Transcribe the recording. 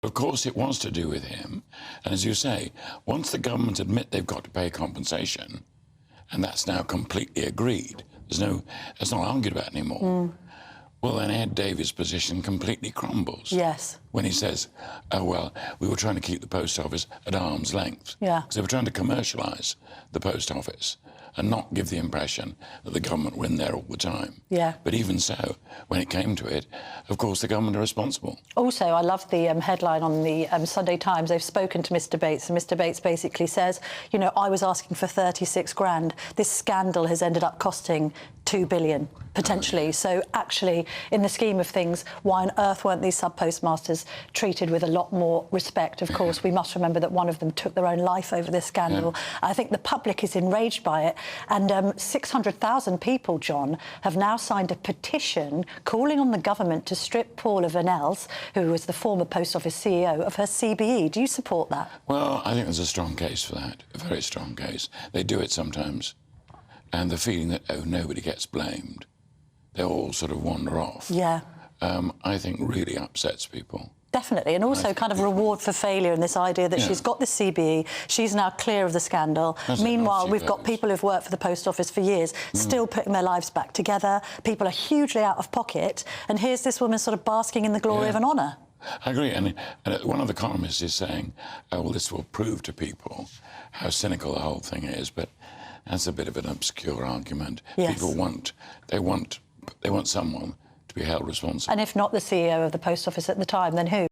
Of course, it was to do with him. And as you say, once the government admit they've got to pay compensation, and that's now completely agreed, it's not argued about anymore. Well, then Ed Davey's position completely crumbles. Yes. When he says, oh, well, we were trying to keep the post office at arm's length. Yeah. Because they were trying to commercialise the post office and not give the impression that the government were in there all the time. Yeah. But even so, when it came to it, of course, the government are responsible. Also, I love the headline on the Sunday Times. They've spoken to Mr Bates, and Mr Bates basically says, you know, I was asking for 36 grand. This scandal has ended up costing 2 billion, potentially. Oh. So, actually, in the scheme of things, why on earth weren't these sub-postmasters treated with a lot more respect? Of course, we must remember that one of them took their own life over this scandal. Yeah. I think the public is enraged by it. And 600,000 people, John, have now signed a petition calling on the government to strip Paula Vanells, who was the former Post Office CEO, of her CBE. Do you support that? Well, I think there's a strong case for that, a very strong case. They do it sometimes. And the feeling that, oh, nobody gets blamed, they all sort of wander off. Yeah. I think really upsets people. Definitely, and also kind of reward for failure, and this idea that she's got the CBE, she's now clear of the scandal. Meanwhile, we've got people who've worked for the Post Office for years, still putting their lives back together. People are hugely out of pocket, and here's this woman sort of basking in the glory of an honour. I agree, and one of the columnists is saying, oh, well, this will prove to people how cynical the whole thing is, but that's a bit of an obscure argument. Yes. People they want someone to be held responsible. And if not the CEO of the Post Office at the time, then who?